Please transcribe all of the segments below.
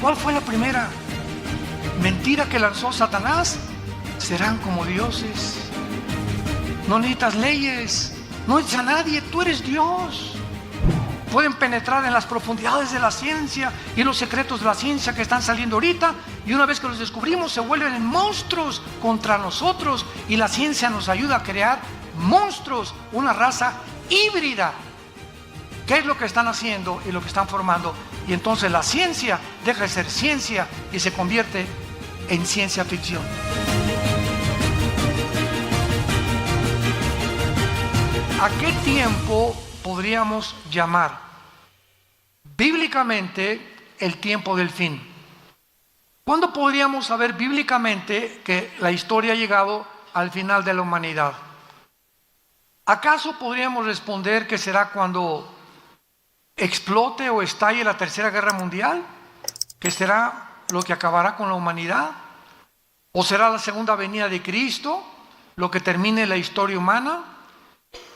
¿Cuál fue la primera mentira que lanzó Satanás? Serán como dioses. No necesitas leyes, no necesitas a nadie, tú eres Dios. Pueden penetrar en las profundidades de la ciencia y los secretos de la ciencia que están saliendo ahorita, y una vez que los descubrimos se vuelven en monstruos contra nosotros, y la ciencia nos ayuda a crear monstruos, una raza híbrida. ¿Qué es lo que están haciendo y lo que están formando? Y entonces la ciencia deja de ser ciencia y se convierte en ciencia ficción. ¿A qué tiempo podríamos llamar bíblicamente el tiempo del fin? ¿Cuándo podríamos saber bíblicamente que la historia ha llegado al final de la humanidad? ¿Acaso podríamos responder que será cuando explote o estalle la Tercera Guerra Mundial? ¿Que será lo que acabará con la humanidad? ¿O será la segunda venida de Cristo lo que termine la historia humana?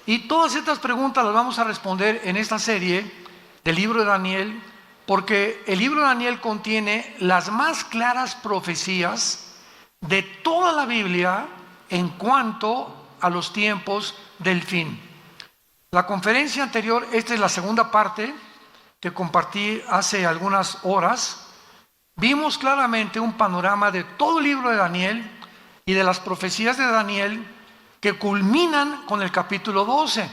Y todas estas preguntas las vamos a responder en esta serie del libro de Daniel, porque el libro de Daniel contiene las más claras profecías de toda la Biblia en cuanto a los tiempos del fin. La conferencia anterior, esta es la segunda parte que compartí hace algunas horas, vimos claramente un panorama de todo el libro de Daniel y de las profecías de Daniel que culminan con el capítulo 12.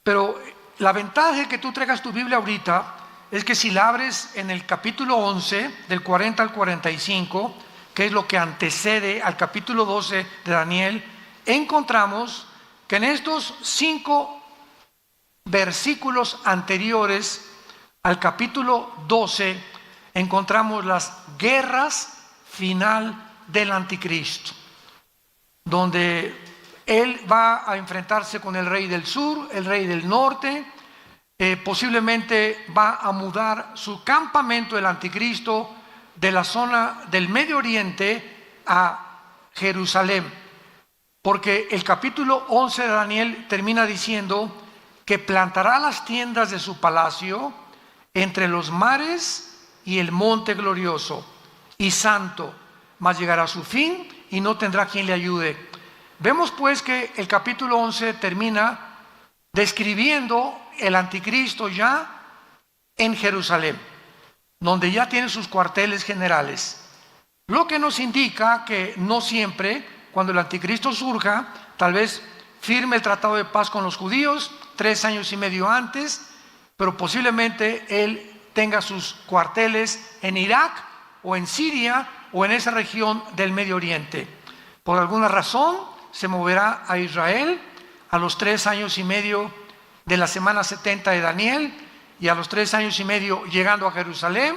Pero la ventaja de que tú traigas tu Biblia ahorita es que si la abres en el capítulo 11, del 40 al 45, que es lo que antecede al capítulo 12 de Daniel, encontramos que en estos 5 versículos anteriores al capítulo 12 encontramos las guerras final del anticristo, donde él va a enfrentarse con el rey del sur, el rey del norte, posiblemente va a mudar su campamento, el anticristo, de la zona del Medio Oriente a Jerusalén, porque el capítulo 11 de Daniel termina diciendo que plantará las tiendas de su palacio entre los mares y el monte glorioso y santo, mas llegará a su fin y no tendrá quien le ayude. Vemos pues que el capítulo 11 termina describiendo el anticristo ya en Jerusalén, donde ya tiene sus cuarteles generales, lo que nos indica que no siempre, cuando el anticristo surja, tal vez firme el tratado de paz con los judíos 3 años y medio antes, pero posiblemente él tenga sus cuarteles en Irak o en Siria o en esa región del Medio Oriente. Por alguna razón se moverá a Israel a los 3 años y medio de la semana 70 de Daniel, y a los 3 años y medio llegando a Jerusalén,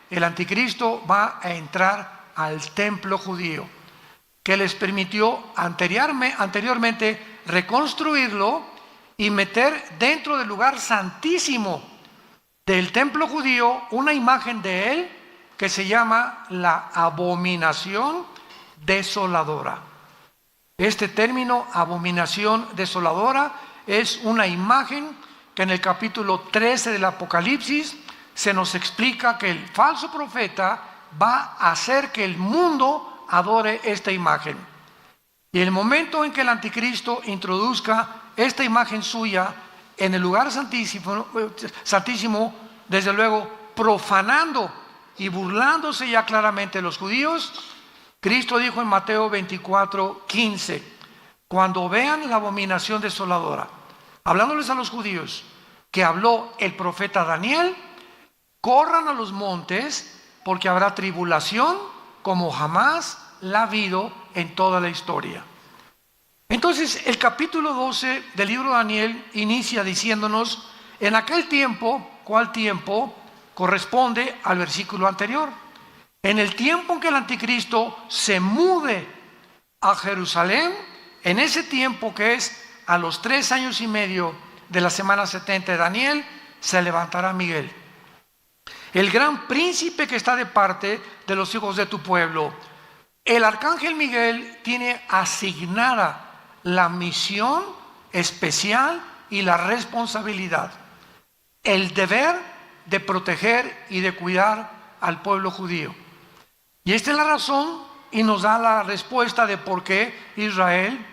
el anticristo va a entrar al templo judío, que les permitió anteriormente reconstruirlo y meter dentro del lugar santísimo del templo judío una imagen de él que se llama la abominación desoladora. Este término, abominación desoladora, es una imagen que en el capítulo 13 del Apocalipsis se nos explica que el falso profeta va a hacer que el mundo adore esta imagen. Y el momento en que el anticristo introduzca esta imagen suya en el lugar santísimo, desde luego profanando y burlándose ya claramente de los judíos, Cristo dijo en Mateo 24:15, cuando vean la abominación desoladora, hablándoles a los judíos, que habló el profeta Daniel, corran a los montes, porque habrá tribulación como jamás la ha habido en toda la historia. Entonces, el capítulo 12 del libro de Daniel inicia diciéndonos, en aquel tiempo, ¿cuál tiempo? Corresponde al versículo anterior. En el tiempo en que el anticristo se mude a Jerusalén, en ese tiempo que es a los 3 años y medio de la semana 70 de Daniel, se levantará Miguel, el gran príncipe que está de parte de los hijos de tu pueblo. El arcángel Miguel tiene asignada la misión especial y la responsabilidad, el deber de proteger y de cuidar al pueblo judío. Y esta es la razón y nos da la respuesta de por qué Israel,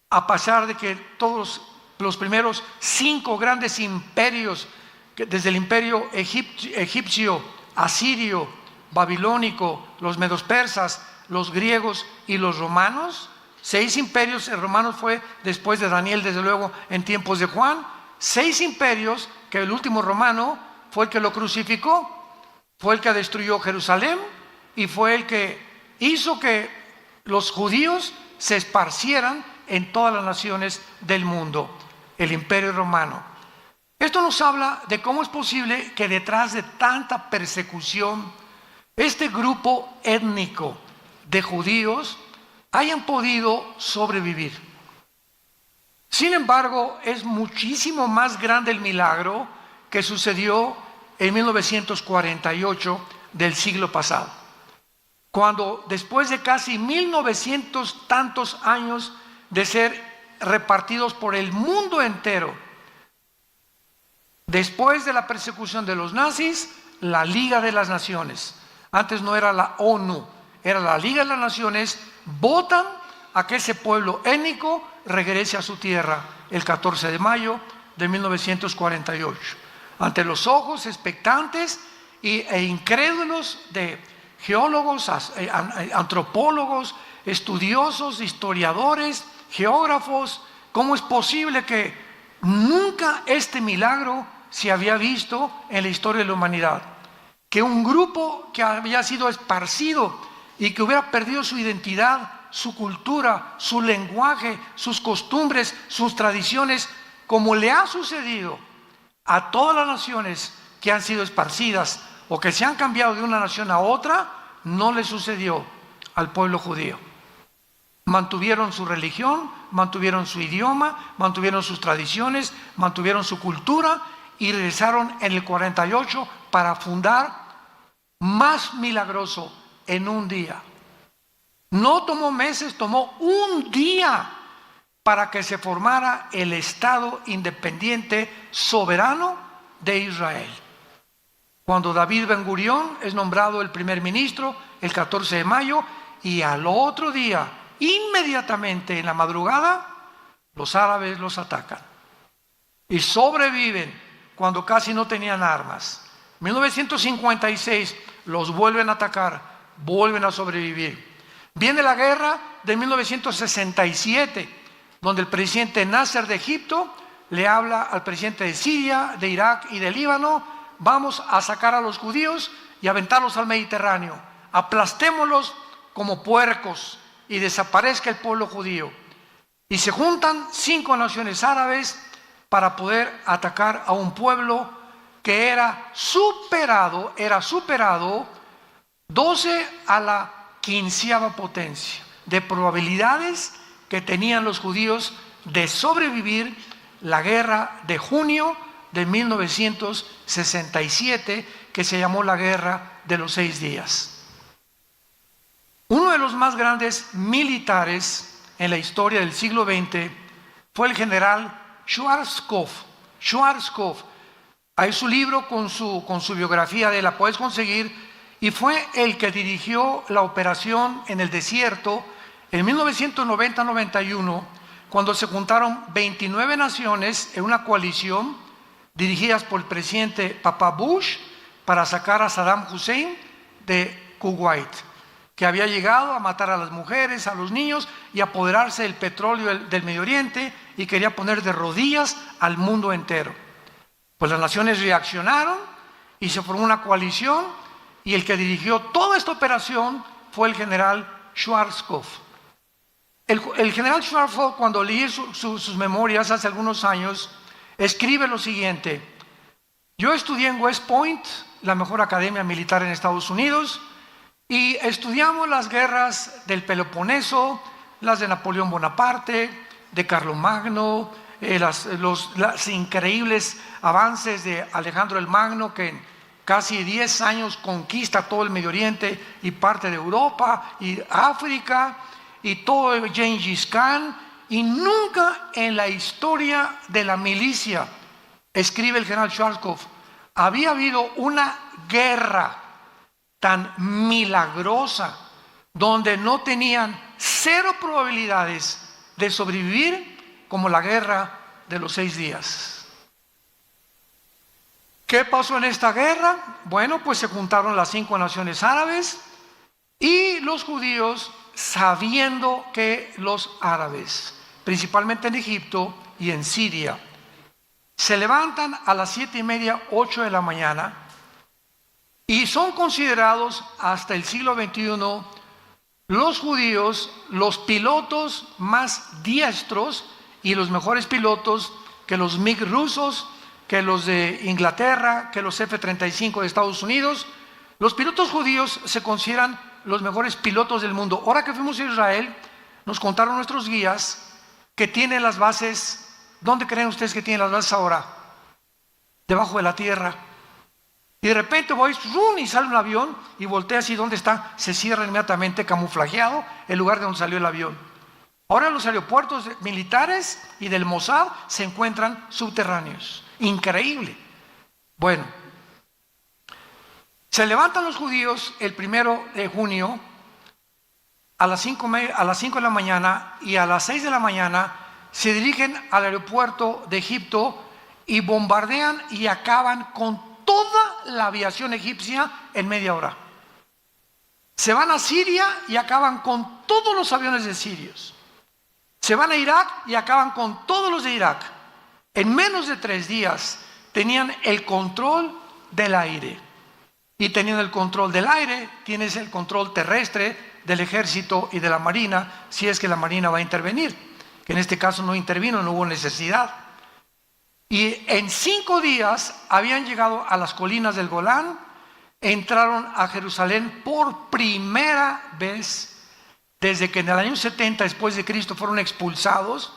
a pesar de que todos los primeros 5 grandes imperios, desde el imperio egipcio, asirio, babilónico, los medos persas, los griegos y los romanos, 6 imperios, el romano fue después de Daniel, desde luego en tiempos de Juan, 6 imperios, que el último romano fue el que lo crucificó, fue el que destruyó Jerusalén y fue el que hizo que los judíos se esparcieran en todas las naciones del mundo, el imperio romano. Esto nos habla de cómo es posible que detrás de tanta persecución, este grupo étnico de judíos hayan podido sobrevivir. Sin embargo, es muchísimo más grande el milagro que sucedió en 1948 del siglo pasado, cuando después de casi 1900 tantos años de ser repartidos por el mundo entero, después de la persecución de los nazis, la Liga de las Naciones, antes no era la ONU, era la Liga de las Naciones, votan a que ese pueblo étnico regrese a su tierra el 14 de mayo de 1948, ante los ojos expectantes e incrédulos de geólogos, antropólogos, estudiosos, historiadores, geógrafos. ¿Cómo es posible que nunca este milagro se había visto en la historia de la humanidad? Que un grupo que había sido esparcido y que hubiera perdido su identidad, su cultura, su lenguaje, sus costumbres, sus tradiciones, como le ha sucedido a todas las naciones que han sido esparcidas o que se han cambiado de una nación a otra, no le sucedió al pueblo judío. Mantuvieron su religión, mantuvieron su idioma, mantuvieron sus tradiciones, mantuvieron su cultura y regresaron en el 48 para fundar, más milagroso, en un día. No tomó meses, tomó un día para que se formara el Estado independiente soberano de Israel. Cuando David Ben Gurión es nombrado el primer ministro el 14 de mayo y al otro día, inmediatamente en la madrugada, los árabes los atacan y sobreviven cuando casi no tenían armas. En 1956 los vuelven a atacar, vuelven a sobrevivir. Viene la guerra de 1967, donde el presidente Nasser de Egipto le habla al presidente de Siria, de Irak y de Líbano: vamos a sacar a los judíos y aventarlos al Mediterráneo, aplastémoslos como puercos y desaparezca el pueblo judío. Y se juntan 5 naciones árabes para poder atacar a un pueblo que era superado 12 a la 15ª potencia de probabilidades que tenían los judíos de sobrevivir la guerra de junio de 1967, que se llamó la Guerra de los 6 días. Uno de los más grandes militares en la historia del siglo XX fue el general Schwarzkopf. Hay su libro con su biografía de él, la puedes conseguir, y fue el que dirigió la operación en el desierto en 1990-91, cuando se juntaron 29 naciones en una coalición dirigidas por el presidente Papa Bush para sacar a Saddam Hussein de Kuwait, que había llegado a matar a las mujeres, a los niños y apoderarse del petróleo del Medio Oriente, y quería poner de rodillas al mundo entero. Pues las naciones reaccionaron y se formó una coalición, y el que dirigió toda esta operación fue el general Schwarzkopf. El general Schwarzkopf, cuando leí sus memorias hace algunos años, escribe lo siguiente: yo estudié en West Point, la mejor academia militar en Estados Unidos, y estudiamos las guerras del Peloponeso, las de Napoleón Bonaparte, de Carlomagno, los increíbles avances de Alejandro el Magno, que en casi 10 años conquista todo el Medio Oriente y parte de Europa y África, y todo Gengis Khan, y nunca en la historia de la milicia, escribe el general Schwarzkopf, había habido una guerra tan milagrosa, donde no tenían cero probabilidades de sobrevivir, como la guerra de los 6 días. ¿Qué pasó en esta guerra? Bueno, pues se juntaron las 5 naciones árabes y los judíos, sabiendo que los árabes, principalmente en Egipto y en Siria, se levantan a las 7:30, 8 de la mañana y son considerados hasta el siglo XXI los judíos los pilotos más diestros y los mejores pilotos que los MiG rusos, que los de Inglaterra, que los F-35 de Estados Unidos. Los pilotos judíos se consideran los mejores pilotos del mundo. Ahora que fuimos a Israel, nos contaron nuestros guías que tienen las bases. ¿Dónde creen ustedes que tienen las bases ahora? Debajo de la tierra. Y de repente voy, ¡rum!, y sale un avión y voltea así, ¿dónde está? Se cierra inmediatamente, camuflajeado, el lugar de donde salió el avión. Ahora los aeropuertos militares y del Mossad se encuentran subterráneos. Increíble. Bueno, se levantan los judíos el 1 de junio a las 5 de la mañana y a las 6 de la mañana se dirigen al aeropuerto de Egipto y bombardean y acaban con toda la aviación egipcia en media hora. Se van a Siria y acaban con todos los aviones de sirios. Se van a Irak y acaban con todos los de Irak. En menos de 3 días tenían el control del aire. Y teniendo el control del aire, tienes el control terrestre del ejército y de la marina, si es que la marina va a intervenir. Que en este caso no intervino, no hubo necesidad. Y en 5 días habían llegado a las colinas del Golán, entraron a Jerusalén por primera vez desde que en el año 70 después de Cristo fueron expulsados,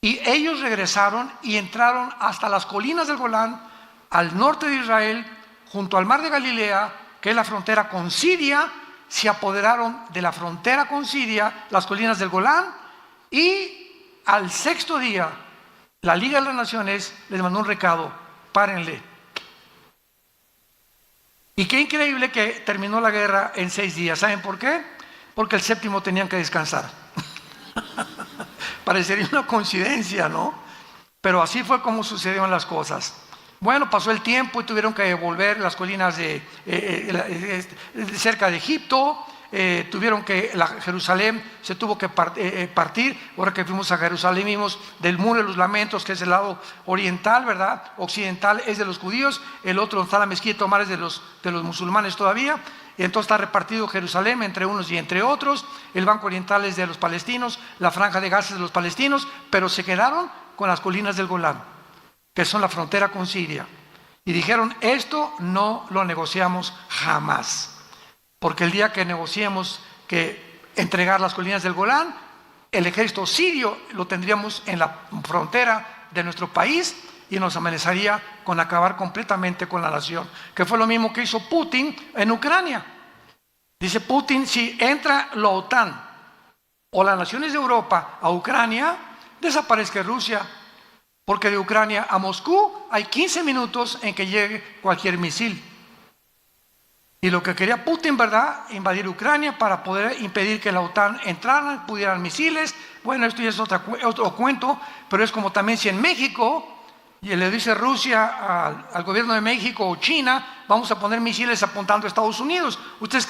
y ellos regresaron y entraron hasta las colinas del Golán, al norte de Israel, junto al mar de Galilea, que es la frontera con Siria. Se apoderaron de la frontera con Siria, las colinas del Golán, y al 6.º día la Liga de las Naciones les mandó un recado: párenle. Y qué increíble que terminó la guerra en 6 días. ¿Saben por qué? Porque el 7.º tenían que descansar. Parecería una coincidencia, ¿no? Pero así fue como sucedieron las cosas. Bueno, pasó el tiempo y tuvieron que volver las colinas cerca de Egipto. Tuvieron que, Jerusalén se tuvo que partir. Ahora que fuimos a Jerusalén vimos del muro de los lamentos, que es el lado oriental, ¿verdad? Occidental es de los judíos, el otro, donde está la mezquita Omar, es de los musulmanes todavía. Y entonces está repartido Jerusalén entre unos y entre otros. El banco oriental es de los palestinos, la franja de Gaza es de los palestinos, pero se quedaron con las colinas del Golán, que son la frontera con Siria. Y dijeron: esto no lo negociamos jamás. Porque el día que negociemos que entregar las colinas del Golán, el ejército sirio lo tendríamos en la frontera de nuestro país y nos amenazaría con acabar completamente con la nación. Que fue lo mismo que hizo Putin en Ucrania. Dice Putin: si entra la OTAN o las naciones de Europa a Ucrania, desaparezca Rusia. Porque de Ucrania a Moscú hay 15 minutos en que llegue cualquier misil. Y lo que quería Putin, ¿verdad?, invadir Ucrania para poder impedir que la OTAN entrara, pudieran misiles. Bueno, esto ya es otro cuento, pero es como también si en México y le dice Rusia al gobierno de México o China: vamos a poner misiles apuntando a Estados Unidos. ¿Ustedes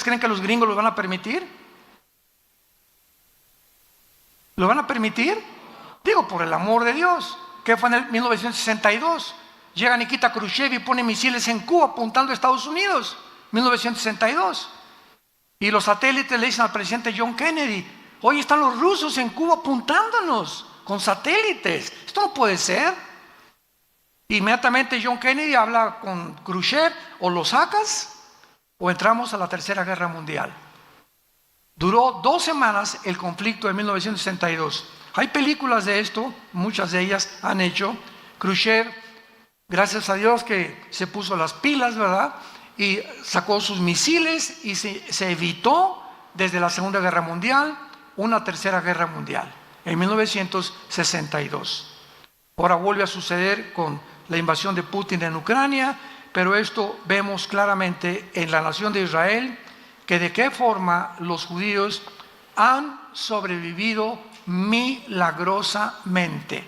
creen que los gringos lo van a permitir? ¿Lo van a permitir? Digo, por el amor de Dios. ¿Qué fue en el 1962? Llega Nikita Khrushchev y pone misiles en Cuba apuntando a Estados Unidos, 1962. Y los satélites le dicen al presidente John Kennedy: hoy están los rusos en Cuba apuntándonos con satélites. Esto no puede ser. Inmediatamente John Kennedy habla con Khrushchev: o lo sacas o entramos a la Tercera Guerra Mundial. Duró 2 semanas el conflicto de 1962. Hay películas de esto, muchas de ellas han hecho. Khrushchev, gracias a Dios que se puso las pilas, ¿verdad?, y sacó sus misiles y se evitó desde la Segunda Guerra Mundial una Tercera Guerra Mundial en 1962. Ahora vuelve a suceder con la invasión de Putin en Ucrania, pero esto vemos claramente en la nación de Israel, que de qué forma los judíos han sobrevivido milagrosamente.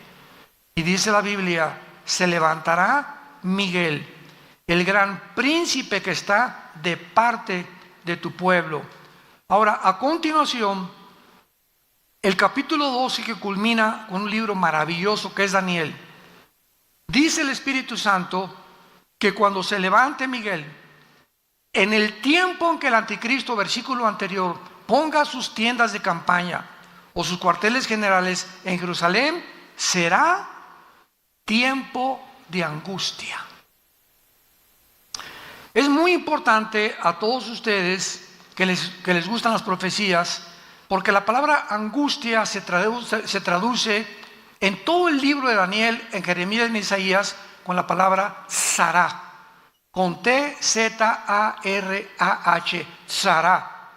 Y dice la Biblia, se levantará Miguel, el gran príncipe que está de parte de tu pueblo. Ahora, a continuación, el capítulo 12, que culmina con un libro maravilloso que es Daniel. Dice el Espíritu Santo que cuando se levante Miguel, en el tiempo en que el anticristo, versículo anterior, ponga sus tiendas de campaña o sus cuarteles generales en Jerusalén, será tiempo de angustia. Es muy importante a todos ustedes que les gustan las profecías, porque la palabra angustia se traduce en todo el libro de Daniel, en Jeremías y en Isaías, con la palabra Sarah, con T-Z-A-R-A-H, Sarah,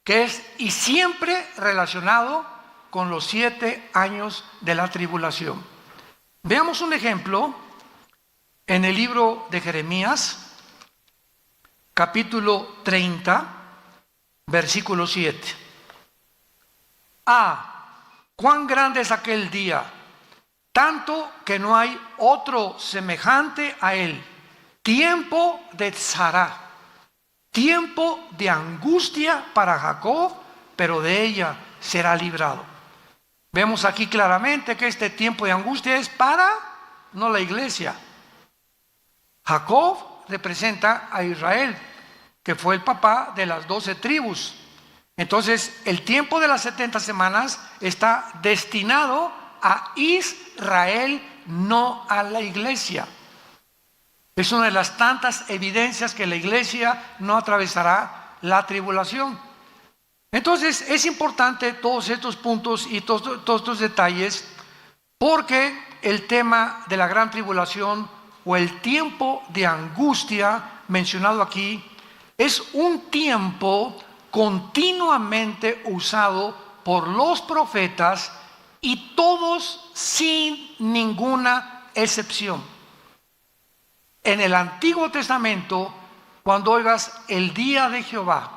que es y siempre relacionado con los 7 años de la tribulación. Veamos un ejemplo en el libro de Jeremías, capítulo 30, versículo 7. Cuán grande es aquel día, tanto que no hay otro semejante a él. Tiempo de tzará, tiempo de angustia para Jacob, pero de ella será librado. Vemos aquí claramente que este tiempo de angustia es para, no la iglesia. Jacob representa a Israel, que fue el papá de las 12 tribus. Entonces, el tiempo de las 70 semanas está destinado a Israel, no a la iglesia. Es una de las tantas evidencias que la iglesia no atravesará la tribulación. Entonces, es importante todos estos puntos y todos estos detalles, porque el tema de la gran tribulación o el tiempo de angustia mencionado aquí es un tiempo continuamente usado por los profetas y todos sin ninguna excepción. En el Antiguo Testamento, cuando oigas el día de Jehová,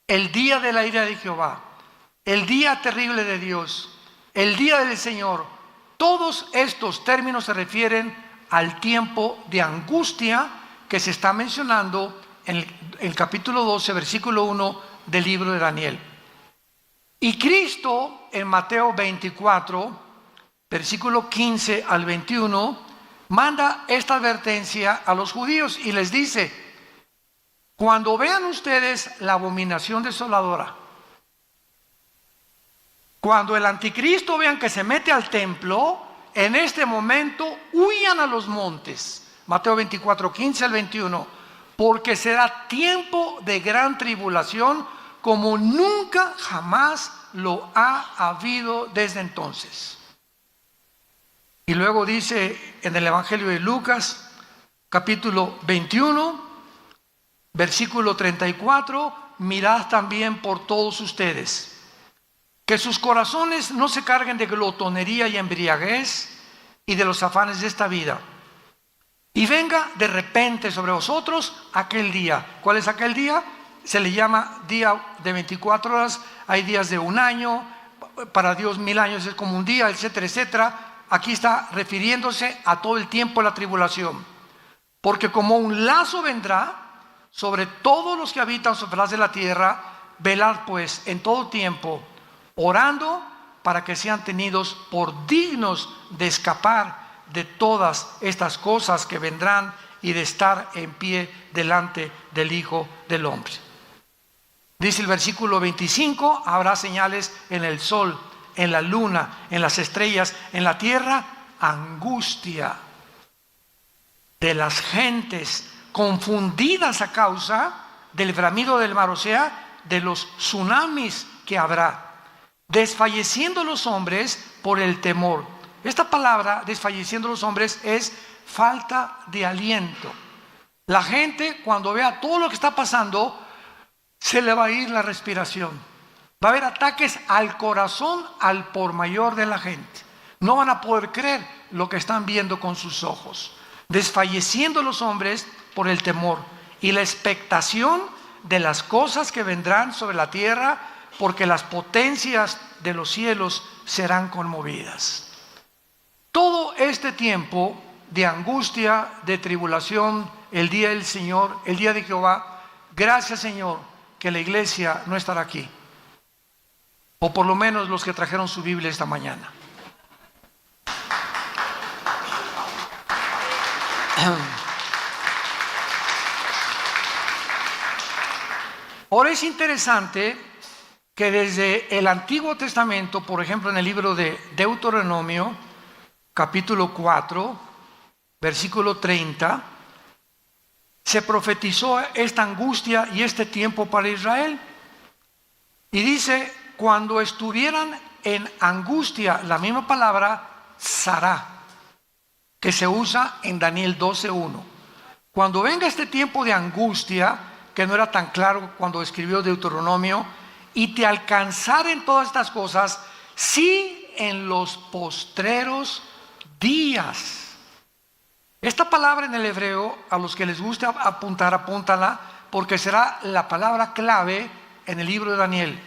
el día de la ira de Jehová, el día terrible de Dios, el día del Señor, todos estos términos se refieren al tiempo de angustia que se está mencionando en el capítulo 12, versículo 1 del libro de Daniel. Y Cristo en Mateo 24, versículo 15 al 21, manda esta advertencia a los judíos y les dice: cuando vean ustedes la abominación desoladora, cuando el anticristo vean que se mete al templo, en este momento huyan a los montes. Mateo 24, 15 al 21, porque será tiempo de gran tribulación como nunca jamás lo ha habido desde entonces. Y luego dice en el Evangelio de Lucas, capítulo 21, versículo 34, mirad también por todos ustedes, que sus corazones no se carguen de glotonería y embriaguez y de los afanes de esta vida. Y venga de repente sobre vosotros aquel día. ¿Cuál es aquel día? Se le llama día de 24 horas, hay días de un año, para Dios 1000 años es como un día, etcétera, etcétera. Aquí está refiriéndose a todo el tiempo de la tribulación. Porque como un lazo vendrá sobre todos los que habitan sobre la faz de la tierra, velad pues en todo tiempo, orando para que sean tenidos por dignos de escapar de todas estas cosas que vendrán y de estar en pie delante del Hijo del Hombre. Dice el versículo 25, habrá señales en el sol, en la luna, en las estrellas, en la tierra, angustia de las gentes confundidas a causa del bramido del mar, o sea, de los tsunamis que habrá, desfalleciendo los hombres por el temor. Esta palabra, desfalleciendo los hombres, es falta de aliento. La gente, cuando vea todo lo que está pasando, se le va a ir la respiración. Va a haber ataques al corazón, al por mayor de la gente. No van a poder creer lo que están viendo con sus ojos. Desfalleciendo los hombres por el temor y la expectación de las cosas que vendrán sobre la tierra, porque las potencias de los cielos serán conmovidas. Todo este tiempo de angustia, de tribulación, el día del Señor, el día de Jehová, gracias Señor que la iglesia no estará aquí, o por lo menos los que trajeron su Biblia esta mañana. Ahora es interesante que desde el Antiguo Testamento, por ejemplo en el libro de Deuteronomio, capítulo 4, versículo 30, se profetizó esta angustia y este tiempo para Israel. Y dice, cuando estuvieran en angustia, la misma palabra, Sará, que se usa en Daniel 12:1. Cuando venga este tiempo de angustia, que no era tan claro cuando escribió Deuteronomio, y te alcanzaren todas estas cosas, sí en los postreros días. Esta palabra en el hebreo, a los que les gusta apuntar, apúntala, porque será la palabra clave en el libro de Daniel.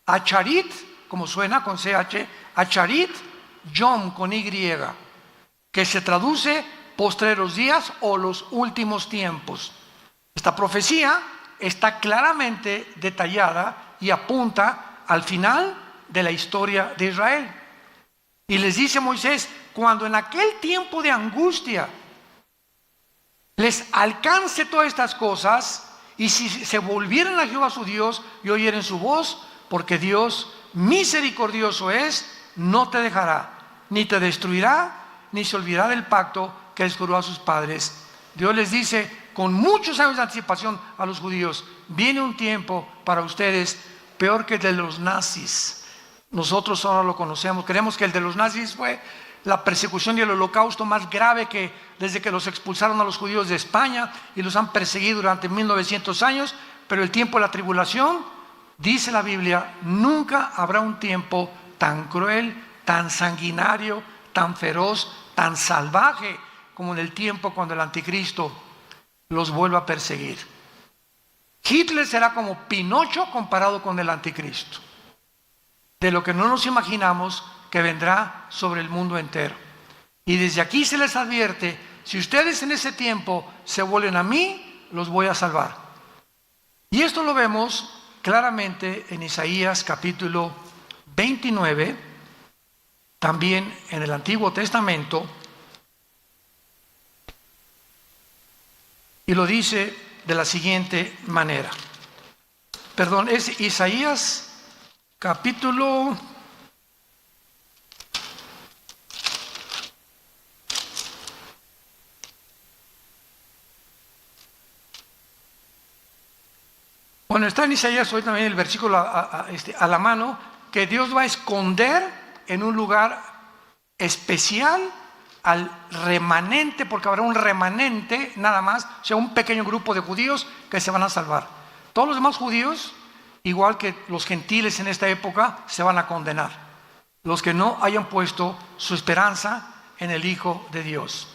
Acharit, como suena con CH, Acharit, Yom con Y, que se traduce postreros días o los últimos tiempos. Esta profecía está claramente detallada y apunta al final de la historia de Israel. Y les dice Moisés, cuando en aquel tiempo de angustia les alcance todas estas cosas, y si se volvieran a Jehová su Dios y oyeren su voz, porque Dios misericordioso es, no te dejará, ni te destruirá, ni se olvidará del pacto que les juró a sus padres. Dios les dice con muchos años de anticipación a los judíos, viene un tiempo para ustedes peor que el de los nazis. Nosotros ahora lo conocemos, creemos que el de los nazis fue la persecución y el holocausto más grave que desde que los expulsaron a los judíos de España y los han perseguido durante 1900 años, pero el tiempo de la tribulación, dice la Biblia, nunca habrá un tiempo tan cruel, tan sanguinario, tan feroz, tan salvaje como en el tiempo cuando el anticristo los vuelva a perseguir. Hitler será como Pinocho comparado con el anticristo, de lo que no nos imaginamos que vendrá sobre el mundo entero. Y desde aquí se les advierte, si ustedes en ese tiempo se vuelven a mí, los voy a salvar. Y esto lo vemos claramente en Isaías capítulo 29, también en el Antiguo Testamento, y lo dice de la siguiente manera. Perdón, es Isaías capítulo 'Bueno, está en Isaías hoy también el versículo a la mano, que Dios va a esconder en un lugar especial al remanente, porque habrá un remanente nada más, o sea, un pequeño grupo de judíos que se van a salvar. Todos los demás judíos, igual que los gentiles en esta época, se van a condenar. Los que no hayan puesto su esperanza en el Hijo de Dios.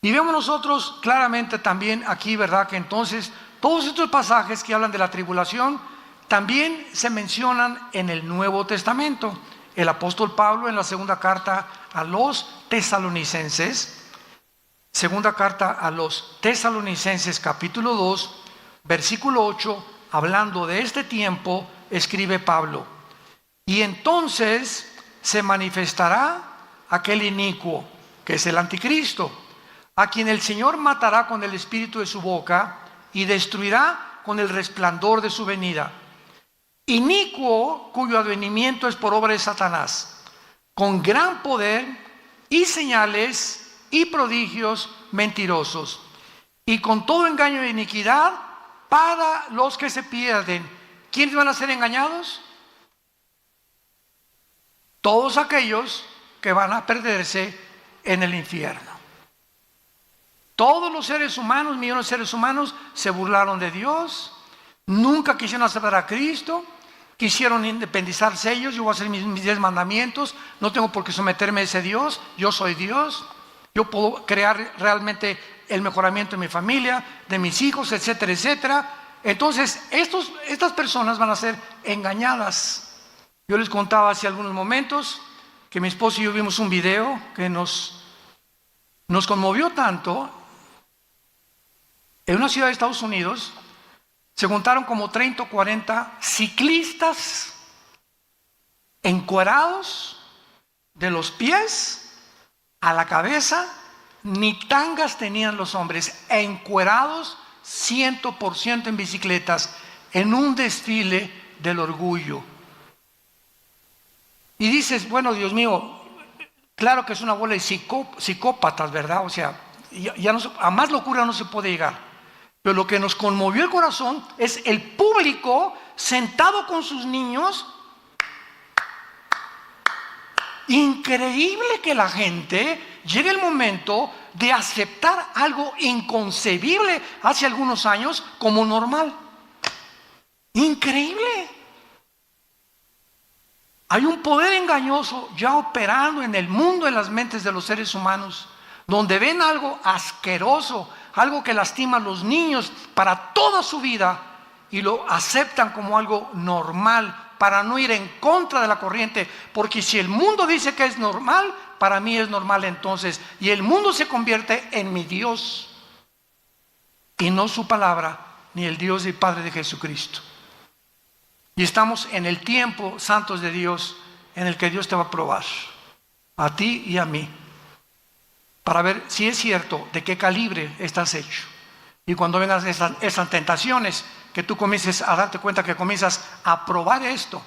Y vemos nosotros claramente también aquí, ¿verdad?, que entonces todos estos pasajes que hablan de la tribulación también se mencionan en el Nuevo Testamento. El apóstol Pablo en la segunda carta a los tesalonicenses, segunda carta a los tesalonicenses capítulo 2, versículo 8, hablando de este tiempo, escribe Pablo: y entonces se manifestará aquel inicuo, que es el anticristo, a quien el Señor matará con el espíritu de su boca y destruirá con el resplandor de su venida. Inicuo, cuyo advenimiento es por obra de Satanás, con gran poder y señales y prodigios mentirosos, y con todo engaño de iniquidad para los que se pierden. ¿Quiénes van a ser engañados? Todos aquellos que van a perderse en el infierno. Todos los seres humanos, millones de seres humanos, se burlaron de Dios, nunca quisieron aceptar a Cristo, quisieron independizarse ellos. Yo voy a hacer mis 10 mandamientos, no tengo por qué someterme a ese Dios, yo soy Dios, yo puedo crear realmente el mejoramiento de mi familia, de mis hijos, etcétera, etcétera. Entonces, estas personas van a ser engañadas. Yo les contaba hace algunos momentos que mi esposo y yo vimos un video que nos conmovió tanto. En una ciudad de Estados Unidos se juntaron como 30 o 40 ciclistas encuerados de los pies a la cabeza, ni tangas tenían los hombres, encuerados 100% en bicicletas, en un desfile del orgullo. Y dices, bueno, Dios mío, claro que es una bola de psicópatas, ¿verdad? O sea, ya no, a más locura no se puede llegar. Pero lo que nos conmovió el corazón es el público sentado con sus niños. Increíble que la gente llegue el momento de aceptar algo inconcebible hace algunos años como normal. Increíble. Hay un poder engañoso ya operando en el mundo de las mentes de los seres humanos, donde ven algo asqueroso, algo que lastima a los niños para toda su vida y lo aceptan como algo normal para no ir en contra de la corriente, porque si el mundo dice que es normal, para mí es normal entonces, y el mundo se convierte en mi Dios y no su palabra, ni el Dios y Padre de Jesucristo. Y estamos en el tiempo, santos de Dios, en el que Dios te va a probar, a ti y a mí, para ver si es cierto de qué calibre estás hecho. Y cuando vengan esas tentaciones, que tú comiences a darte cuenta que comienzas a probar esto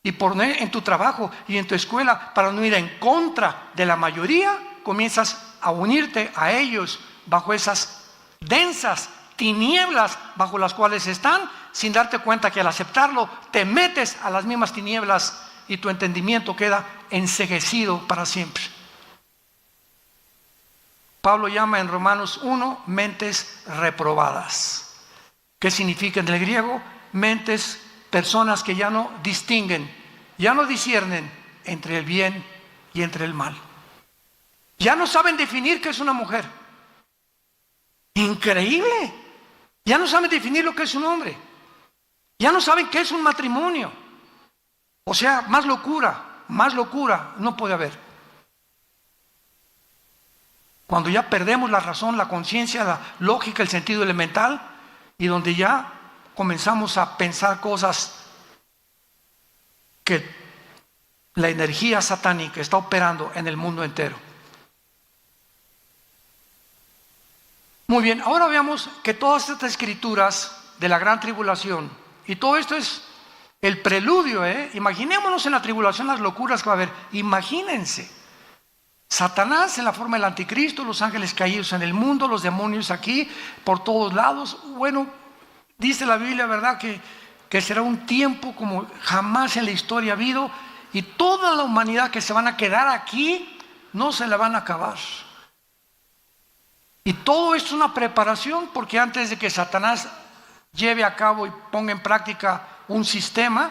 y poner en tu trabajo y en tu escuela para no ir en contra de la mayoría, comienzas a unirte a ellos bajo esas densas tinieblas bajo las cuales están, sin darte cuenta que al aceptarlo te metes a las mismas tinieblas y tu entendimiento queda enceguecido para siempre. Pablo llama en Romanos 1 mentes reprobadas. ¿Qué significa en el griego? Mentes, personas que ya no distinguen, ya no disciernen entre el bien y entre el mal. Ya no saben definir qué es una mujer. Increíble. Ya no saben definir lo que es un hombre. Ya no saben qué es un matrimonio. O sea, más locura no puede haber. Cuando ya perdemos la razón, la conciencia, la lógica, el sentido elemental, y donde ya comenzamos a pensar cosas que la energía satánica está operando en el mundo entero. Muy bien, ahora veamos que todas estas escrituras de la gran tribulación, y todo esto es el preludio, imaginémonos en la tribulación las locuras que va a haber, imagínense. Satanás en la forma del anticristo, los ángeles caídos en el mundo, los demonios aquí, por todos lados. Bueno, dice la Biblia, ¿verdad?, que será un tiempo como jamás en la historia ha habido, y toda la humanidad que se van a quedar aquí, no se la van a acabar. Y todo esto es una preparación, porque antes de que Satanás lleve a cabo y ponga en práctica un sistema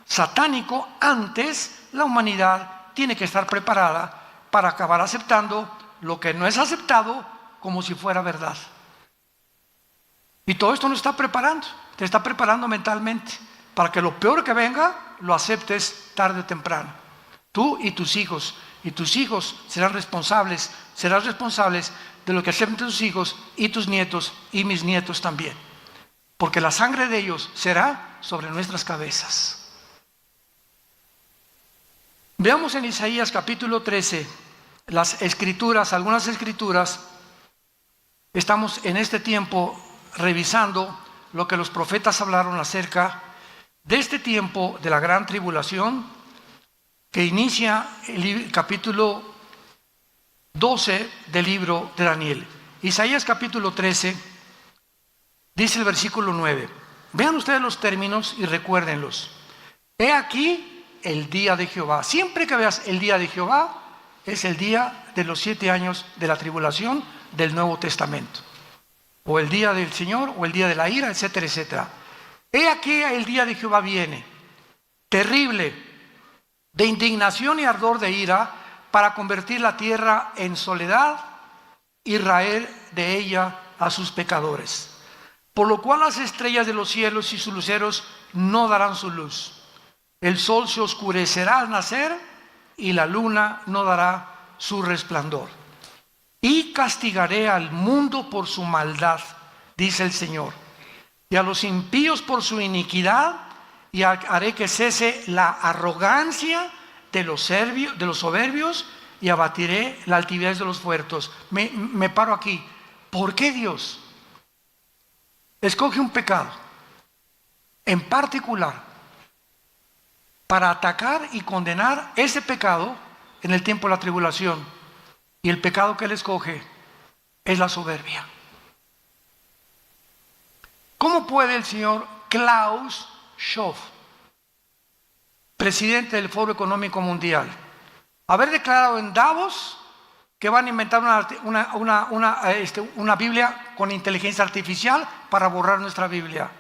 satánico, antes la humanidad tiene que estar preparada para acabar aceptando lo que no es aceptado como si fuera verdad. Y todo esto nos está preparando, te está preparando mentalmente para que lo peor que venga lo aceptes tarde o temprano. Tú y tus hijos serán responsables de lo que acepten tus hijos y tus nietos y mis nietos también, porque la sangre de ellos será sobre nuestras cabezas. Veamos en Isaías capítulo 13 las escrituras, algunas escrituras. Estamos en este tiempo revisando lo que los profetas hablaron acerca de este tiempo de la gran tribulación que inicia el capítulo 12 del libro de Daniel. Isaías capítulo 13 dice el versículo 9. Vean ustedes los términos y recuérdenlos. He aquí el día de Jehová. Siempre que veas el día de Jehová, es el día de los 7 años de la tribulación del Nuevo Testamento. O el día del Señor, o el día de la ira, etcétera, etcétera. He aquí el día de Jehová viene, terrible, de indignación y ardor de ira, para convertir la tierra en soledad, Israel de ella a sus pecadores. Por lo cual las estrellas de los cielos y sus luceros no darán su luz. El sol se oscurecerá al nacer y la luna no dará su resplandor. Y castigaré al mundo por su maldad, dice el Señor, y a los impíos por su iniquidad, y haré que cese la arrogancia de los soberbios, y abatiré la altivez de los fuertes. Me paro aquí. ¿Por qué Dios escoge un pecado en particular para atacar y condenar ese pecado en el tiempo de la tribulación? Y el pecado que Él escoge es la soberbia. ¿Cómo puede el señor Klaus Schwab, presidente del Foro Económico Mundial, haber declarado en Davos que van a inventar una Biblia con inteligencia artificial para borrar nuestra Biblia?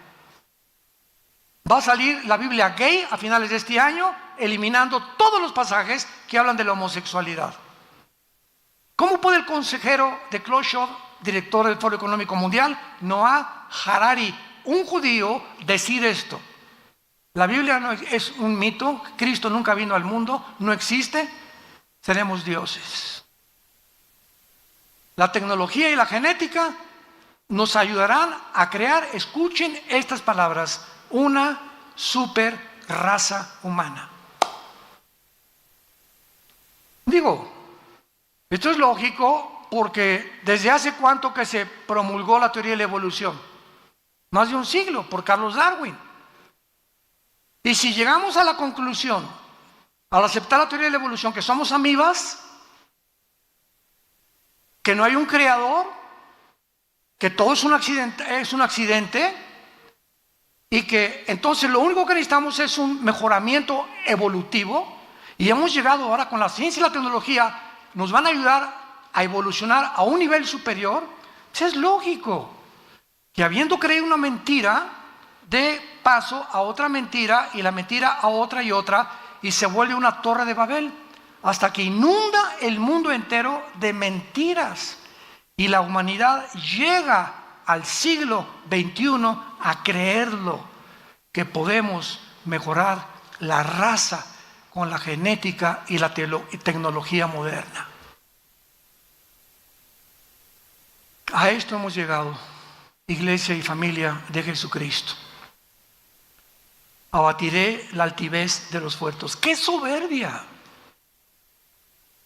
Va a salir la Biblia gay a finales de este año, eliminando todos los pasajes que hablan de la homosexualidad. ¿Cómo puede el consejero de Klaus Schwab, director del Foro Económico Mundial, Noah Harari, un judío, decir esto? La Biblia no es un mito, Cristo nunca vino al mundo, no existe, seremos dioses. La tecnología y la genética nos ayudarán a crear, escuchen estas palabras, una super raza humana. Digo, esto es lógico porque desde hace cuánto que se promulgó la teoría de la evolución, más de un siglo, por Carlos Darwin. Y si llegamos a la conclusión, al aceptar la teoría de la evolución, que somos amibas, que no hay un creador, que todo es un accidente, y que entonces lo único que necesitamos es un mejoramiento evolutivo, y hemos llegado ahora con la ciencia y la tecnología, nos van a ayudar a evolucionar a un nivel superior. Pues es lógico que habiendo creído una mentira, dé paso a otra mentira, y la mentira a otra y otra, y se vuelve una torre de Babel, hasta que inunda el mundo entero de mentiras, y la humanidad llega al siglo XXI a creerlo, que podemos mejorar la raza con la genética y la tecnología moderna. A esto hemos llegado, iglesia y familia de Jesucristo. Abatiré la altivez de los fuertes. ¡Qué soberbia!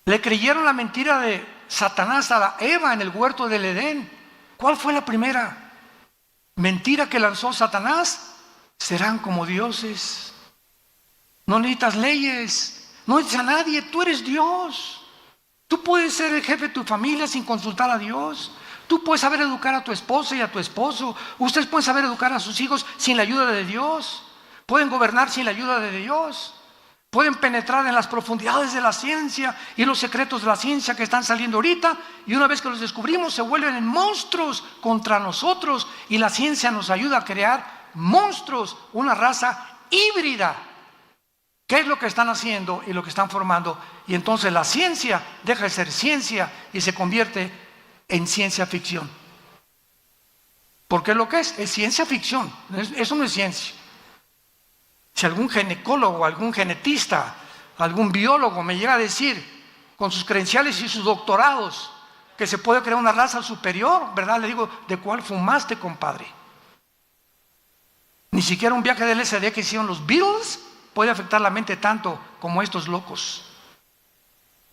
Le creyeron la mentira de Satanás a Eva en el huerto del Edén. ¿Cuál fue la primera mentira que lanzó Satanás? Serán como dioses. No necesitas leyes, no necesitas a nadie, tú eres Dios. Tú puedes ser el jefe de tu familia sin consultar a Dios. Tú puedes saber educar a tu esposa y a tu esposo. Ustedes pueden saber educar a sus hijos sin la ayuda de Dios. Pueden gobernar sin la ayuda de Dios. Pueden penetrar en las profundidades de la ciencia y los secretos de la ciencia que están saliendo ahorita, y una vez que los descubrimos se vuelven en monstruos contra nosotros, y la ciencia nos ayuda a crear monstruos, una raza híbrida. ¿Qué es lo que están haciendo y lo que están formando? Y entonces la ciencia deja de ser ciencia y se convierte en ciencia ficción. Porque lo que es ciencia ficción, eso no es ciencia. Si algún ginecólogo, algún genetista, algún biólogo me llega a decir, con sus credenciales y sus doctorados, que se puede crear una raza superior, ¿verdad? Le digo, ¿de cuál fumaste, compadre? Ni siquiera un viaje del LSD que hicieron los Beatles puede afectar la mente tanto como estos locos.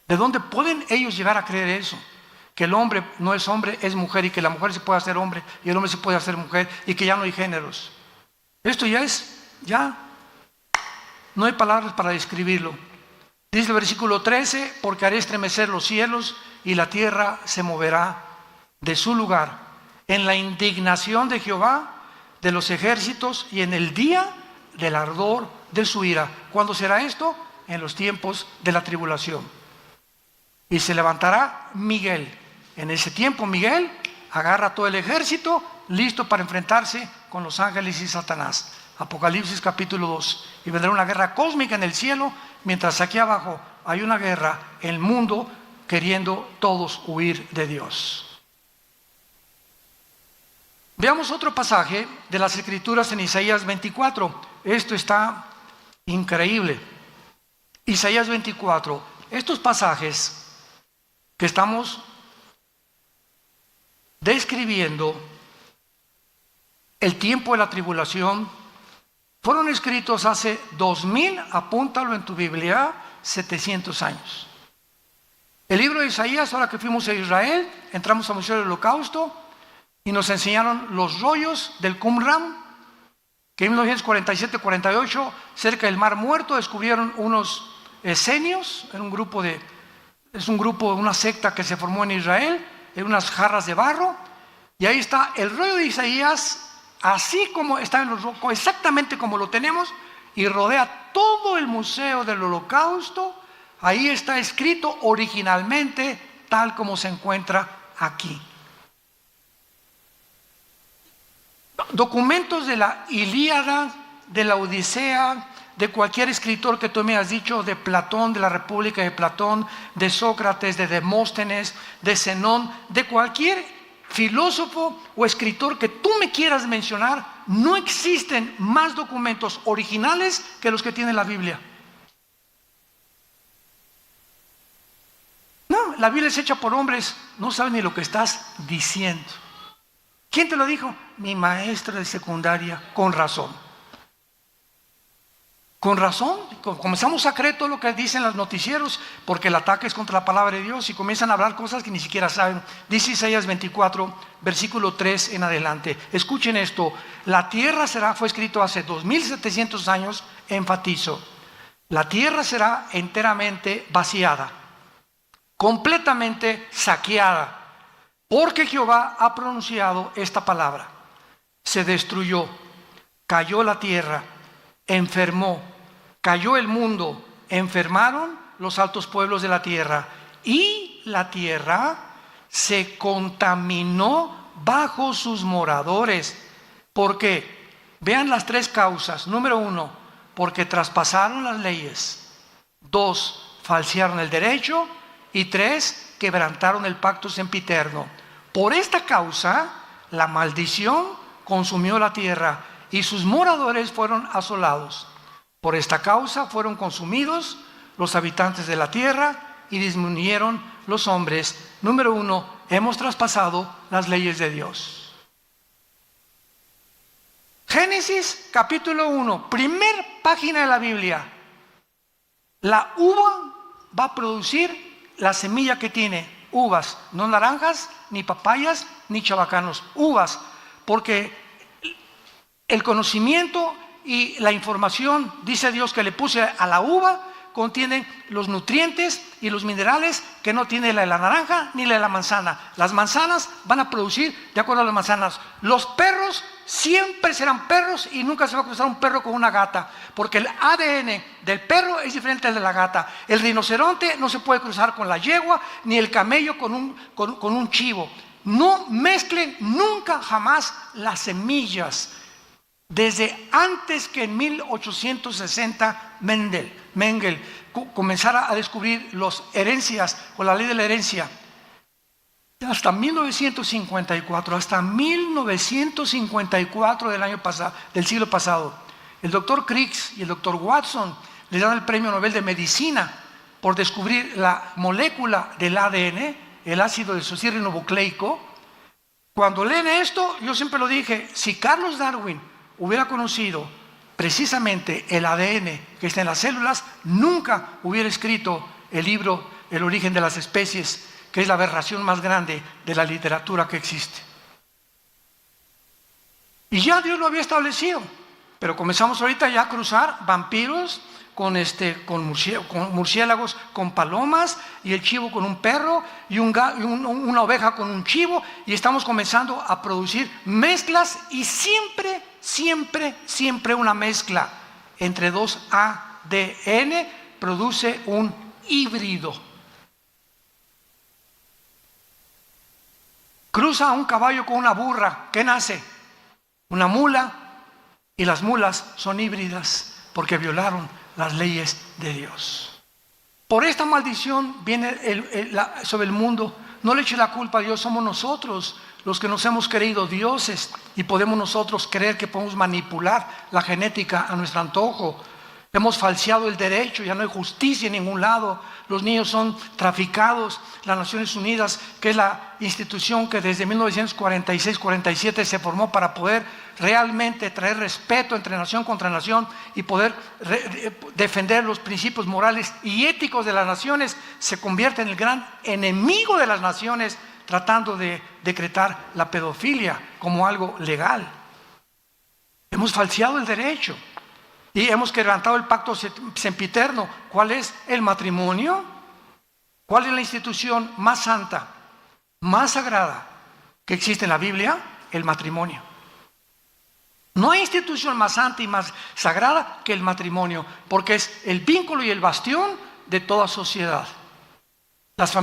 ¿De dónde pueden ellos llegar a creer eso? Que el hombre no es hombre, es mujer, y que la mujer se puede hacer hombre y el hombre se puede hacer mujer, y que ya no hay géneros. Esto ya no hay palabras para describirlo. Dice el versículo 13, porque haré estremecer los cielos y la tierra se moverá de su lugar en la indignación de Jehová de los ejércitos y en el día del ardor de su ira. ¿Cuándo será esto? En los tiempos de la tribulación. Y se levantará Miguel. En ese tiempo Miguel agarra todo el ejército listo para enfrentarse con los ángeles y Satanás. Apocalipsis capítulo 2. Y vendrá una guerra cósmica en el cielo, mientras aquí abajo hay una guerra en el mundo queriendo todos huir de Dios. Veamos otro pasaje de las Escrituras en Isaías 24. Esto está increíble. Isaías 24. Estos pasajes que estamos describiendo el tiempo de la tribulación fueron escritos hace 2000, apúntalo en tu Biblia, 700 años. El libro de Isaías, ahora que fuimos a Israel, entramos a Museo del Holocausto y nos enseñaron los rollos del Qumran, que en 1947-48, cerca del Mar Muerto, descubrieron unos esenios, es un grupo, una secta que se formó en Israel, en unas jarras de barro, y ahí está el rollo de Isaías, así como está en los rocos, exactamente como lo tenemos, y rodea todo el Museo del Holocausto. Ahí está escrito originalmente tal como se encuentra aquí. Documentos de la Ilíada, de la Odisea, de cualquier escritor que tú me has dicho, de Platón, de la República de Platón, de Sócrates, de Demóstenes, de Zenón, de cualquier filósofo o escritor que tú me quieras mencionar, no existen más documentos originales que los que tiene la Biblia. No, la Biblia es hecha por hombres, no saben ni lo que estás diciendo. ¿Quién te lo dijo? Mi maestra de secundaria, con razón. Con razón, comenzamos a creer todo lo que dicen los noticieros, porque el ataque es contra la palabra de Dios y comienzan a hablar cosas que ni siquiera saben. Dice Isaías 24, versículo 3 en adelante. Escuchen esto, la tierra fue escrito hace 2700 años, enfatizo. La tierra será enteramente vaciada, completamente saqueada, porque Jehová ha pronunciado esta palabra. Se destruyó, cayó la tierra, enfermó, cayó el mundo, enfermaron los altos pueblos de la tierra, y la tierra se contaminó bajo sus moradores. ¿Por qué? Vean las tres causas. Número 1, porque traspasaron las leyes. 2, falsearon el derecho. Y 3, quebrantaron el pacto sempiterno. Por esta causa, la maldición consumió la tierra y sus moradores fueron asolados. Por esta causa fueron consumidos los habitantes de la tierra y disminuyeron los hombres. Número 1, hemos traspasado las leyes de Dios. Génesis capítulo 1, primer página de la Biblia. La uva va a producir la semilla que tiene, uvas, no naranjas, ni papayas, ni chabacanos, uvas, porque el conocimiento y la información, dice Dios, que le puse a la uva, contienen los nutrientes y los minerales que no tiene la de la naranja ni la de la manzana. Las manzanas van a producir de acuerdo a las manzanas. Los perros siempre serán perros y nunca se va a cruzar un perro con una gata, porque el ADN del perro es diferente al de la gata. El rinoceronte no se puede cruzar con la yegua, ni el camello con un chivo. No mezclen nunca jamás las semillas. Desde antes que en 1860 Mengel comenzara a descubrir las herencias o la ley de la herencia, hasta 1954 del año pasado, del siglo pasado, el doctor Crick y el doctor Watson le dan el premio Nobel de Medicina por descubrir la molécula del ADN, el ácido desoxirribonucleico. Cuando leen esto, yo siempre lo dije, si Carlos Darwin hubiera conocido precisamente el ADN que está en las células, nunca hubiera escrito el libro El origen de las especies, que es la aberración más grande de la literatura que existe. Y ya Dios lo había establecido, pero comenzamos ahorita ya a cruzar vampiros con murciélagos, con palomas, y el chivo con un perro, y una oveja con un chivo, y estamos comenzando a producir mezclas, y siempre una mezcla entre dos ADN produce un híbrido. Cruza un caballo con una burra, ¿qué nace? Una mula, y las mulas son híbridas porque violaron las leyes de Dios. Por esta maldición viene sobre el mundo No le eche la culpa a Dios, somos nosotros los que nos hemos creído dioses y podemos nosotros creer que podemos manipular la genética a nuestro antojo. Hemos falseado el derecho, ya no hay justicia en ningún lado. Los niños son traficados. Las Naciones Unidas, que es la institución que desde 1946-47 se formó para poder realmente traer respeto entre nación contra nación y poder defender los principios morales y éticos de las naciones, se convierte en el gran enemigo de las naciones, tratando de decretar la pedofilia como algo legal. Hemos falseado el derecho. Y hemos quebrantado el pacto sempiterno. ¿Cuál es el matrimonio? ¿Cuál es la institución más santa, más sagrada que existe en la Biblia? El matrimonio. No hay institución más santa y más sagrada que el matrimonio, porque es el vínculo y el bastión de toda sociedad. Las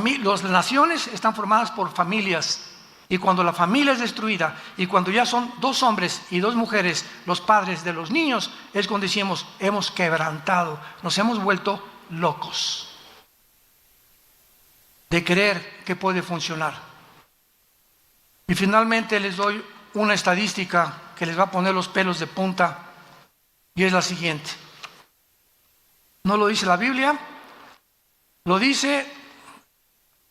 naciones están formadas por familias. Y cuando la familia es destruida y cuando ya son 2 hombres y 2 mujeres los padres de los niños, es cuando decimos, hemos quebrantado, nos hemos vuelto locos de creer que puede funcionar. Y finalmente les doy una estadística que les va a poner los pelos de punta, y es la siguiente. No lo dice la Biblia, lo dice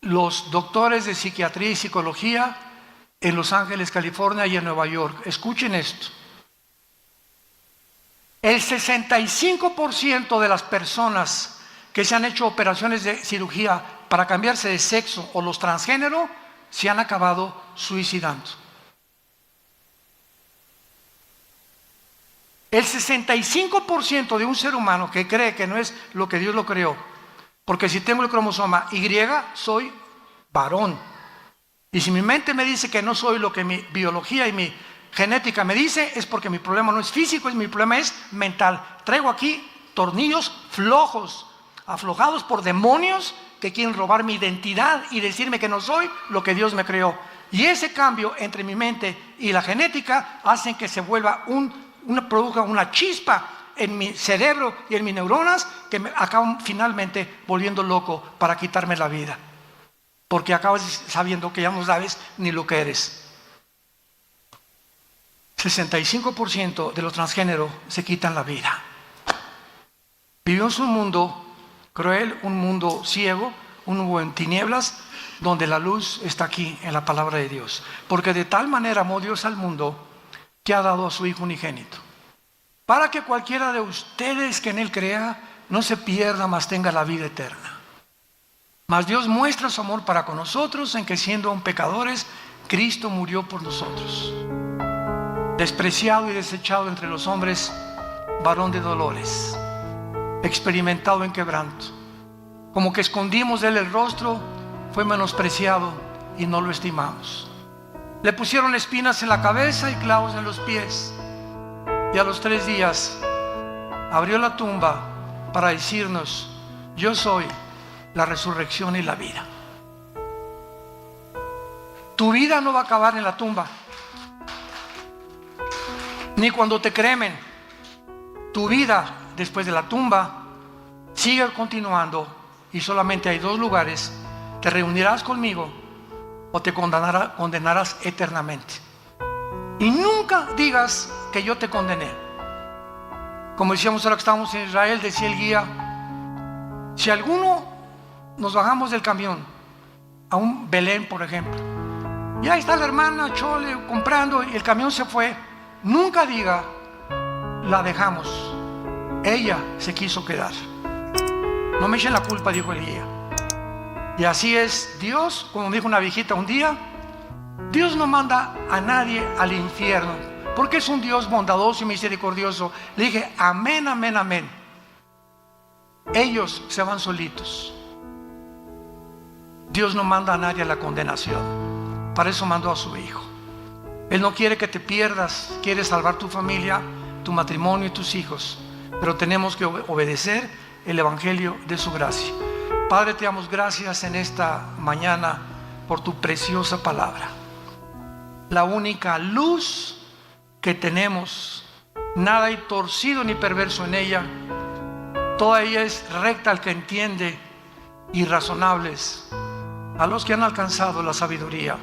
los doctores de psiquiatría y psicología en Los Ángeles, California y en Nueva York. Escuchen esto. El 65% de las personas que se han hecho operaciones de cirugía para cambiarse de sexo o los transgénero se han acabado suicidando. El 65% de un ser humano que cree que no es lo que Dios lo creó, porque si tengo el cromosoma Y, soy varón. Y si mi mente me dice que no soy lo que mi biología y mi genética me dice, es porque mi problema no es físico, mi problema es mental. Traigo aquí tornillos flojos, aflojados por demonios que quieren robar mi identidad y decirme que no soy lo que Dios me creó. Y ese cambio entre mi mente y la genética hacen que se vuelva produzca una chispa en mi cerebro y en mis neuronas que me acaban finalmente volviendo loco para quitarme la vida. Porque acabas sabiendo que ya no sabes ni lo que eres. 65% de los transgéneros se quitan la vida. Vivimos un mundo cruel, un mundo ciego, un mundo en tinieblas, donde la luz está aquí en la palabra de Dios. Porque de tal manera amó Dios al mundo que ha dado a su Hijo unigénito, para que cualquiera de ustedes que en Él crea no se pierda, mas tenga la vida eterna. Mas Dios muestra su amor para con nosotros en que siendo aún pecadores, Cristo murió por nosotros. Despreciado y desechado entre los hombres, varón de dolores, experimentado en quebranto. Como que escondimos de Él el rostro, fue menospreciado y no lo estimamos. Le pusieron espinas en la cabeza y clavos en los pies. Y a los 3 días abrió la tumba para decirnos: yo soy la resurrección y la vida. Tu vida no va a acabar en la tumba, ni cuando te cremen. Tu vida después de la tumba sigue continuando, y solamente hay 2 lugares: te reunirás conmigo o te condenarás eternamente. Y nunca digas que yo te condené. Como decíamos ahora que estábamos en Israel, decía el guía: si alguno nos bajamos del camión a un Belén, por ejemplo, y ahí está la hermana Chole comprando y el camión se fue, nunca diga la dejamos, ella se quiso quedar. No me echen la culpa, dijo el guía. Y así es Dios. Como dijo una viejita un día, Dios no manda a nadie al infierno, porque es un Dios bondadoso y misericordioso. Le dije: amén, amén, amén. Ellos se van solitos. Dios no manda a nadie a la condenación. Para eso mandó a su Hijo. Él no quiere que te pierdas, quiere salvar tu familia, tu matrimonio y tus hijos. Pero tenemos que obedecer el Evangelio de su gracia. Padre, te damos gracias en esta mañana por tu preciosa palabra. La única luz que tenemos, nada hay torcido ni perverso en ella. Toda ella es recta al que entiende y razonables a los que han alcanzado la sabiduría.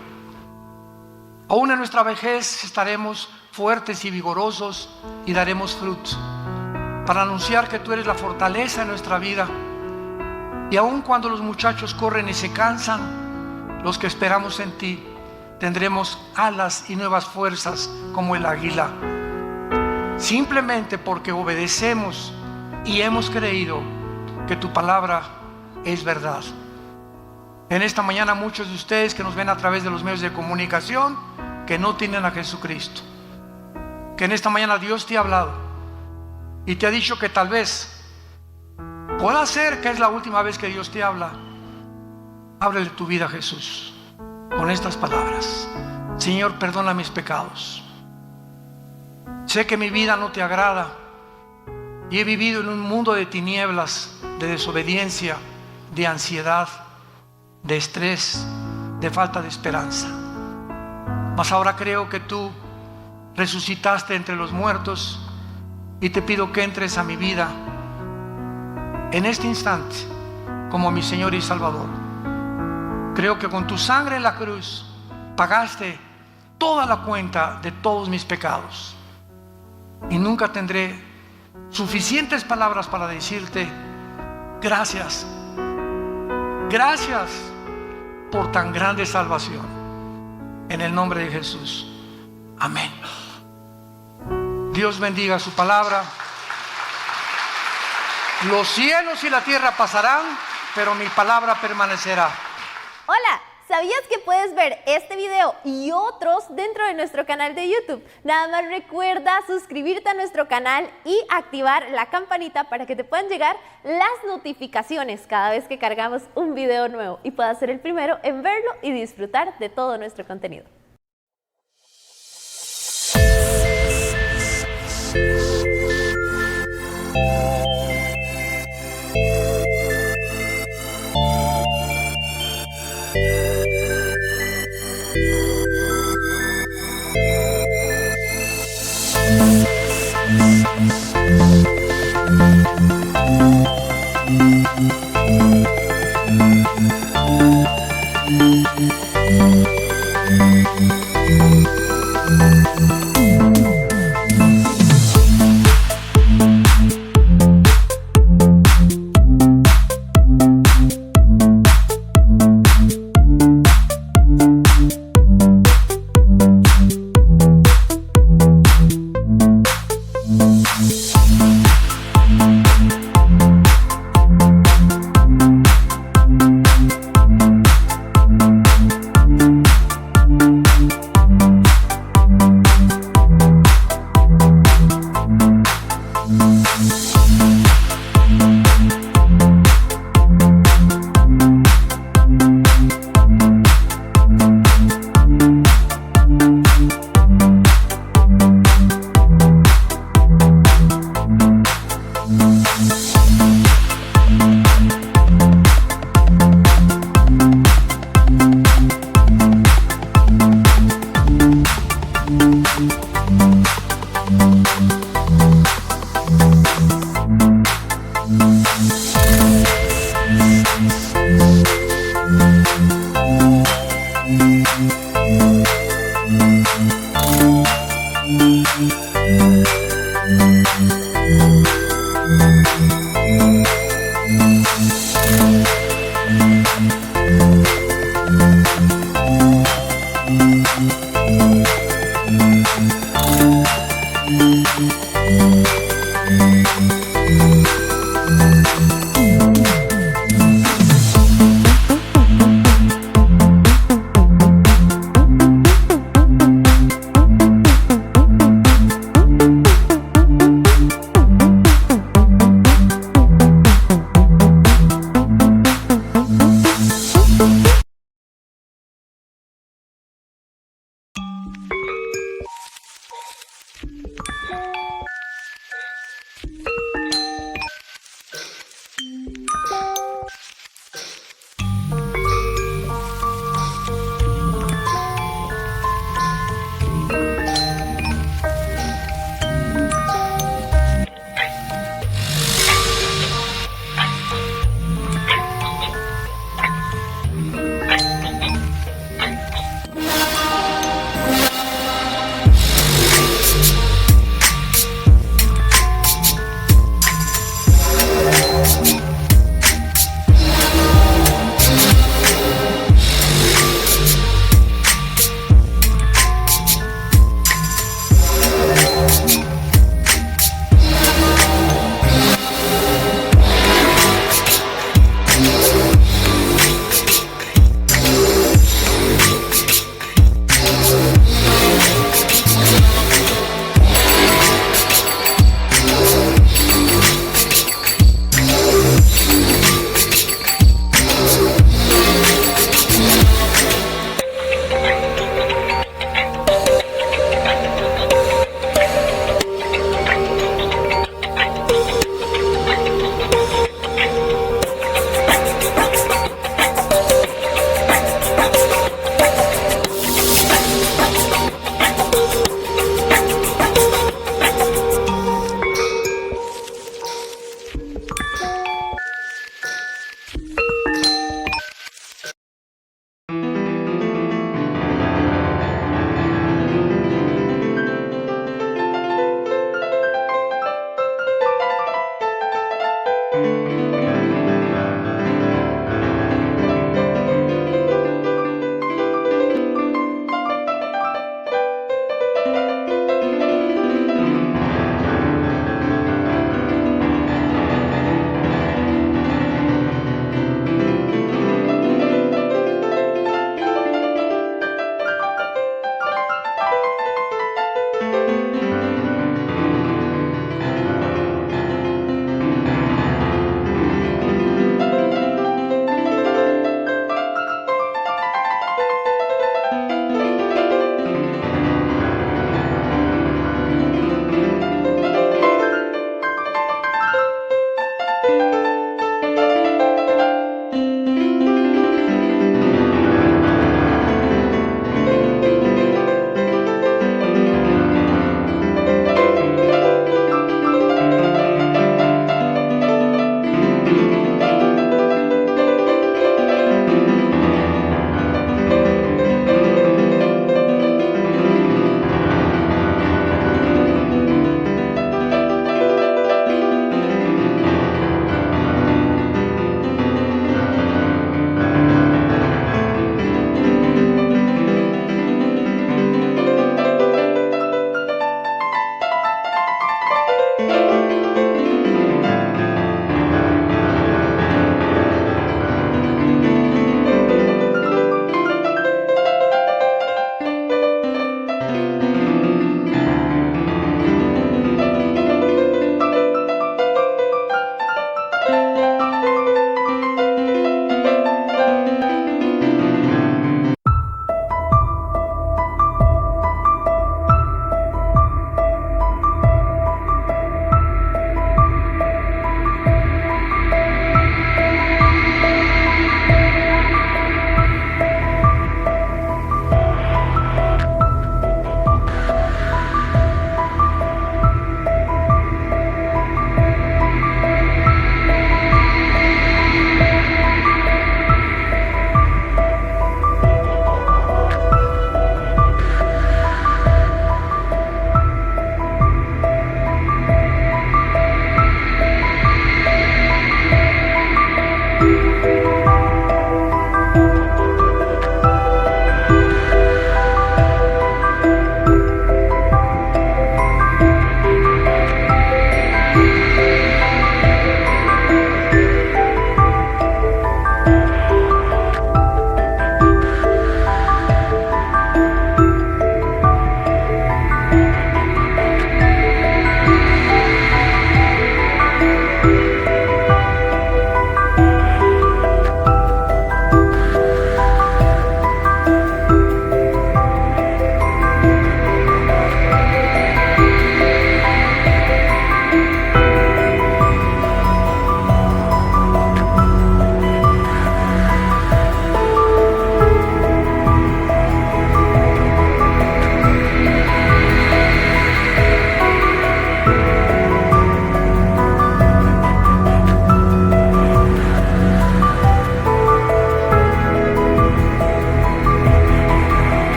Aún en nuestra vejez estaremos fuertes y vigorosos y daremos fruto para anunciar que tú eres la fortaleza de nuestra vida. Y aun cuando los muchachos corren y se cansan, los que esperamos en ti tendremos alas y nuevas fuerzas como el águila, simplemente porque obedecemos y hemos creído que tu palabra es verdad. En esta mañana muchos de ustedes que nos ven a través de los medios de comunicación que no tienen a Jesucristo, que en esta mañana Dios te ha hablado y te ha dicho que tal vez pueda ser que es la última vez que Dios te habla. Ábrele tu vida a Jesús con estas palabras: Señor, perdona mis pecados. Sé que mi vida no te agrada y he vivido en un mundo de tinieblas, de desobediencia, de ansiedad, de estrés, de falta de esperanza. Mas ahora creo que tú resucitaste entre los muertos y te pido que entres a mi vida en este instante como mi Señor y Salvador. Creo que con tu sangre en la cruz pagaste toda la cuenta de todos mis pecados y nunca tendré suficientes palabras para decirte gracias. Gracias por tan grande salvación. En el nombre de Jesús. Amén. Dios bendiga su palabra. Los cielos y la tierra pasarán, pero mi palabra permanecerá. Hola, ¿sabías que puedes ver este video y otros dentro de nuestro canal de YouTube? Nada más recuerda suscribirte a nuestro canal y activar la campanita para que te puedan llegar las notificaciones cada vez que cargamos un video nuevo y puedas ser el primero en verlo y disfrutar de todo nuestro contenido.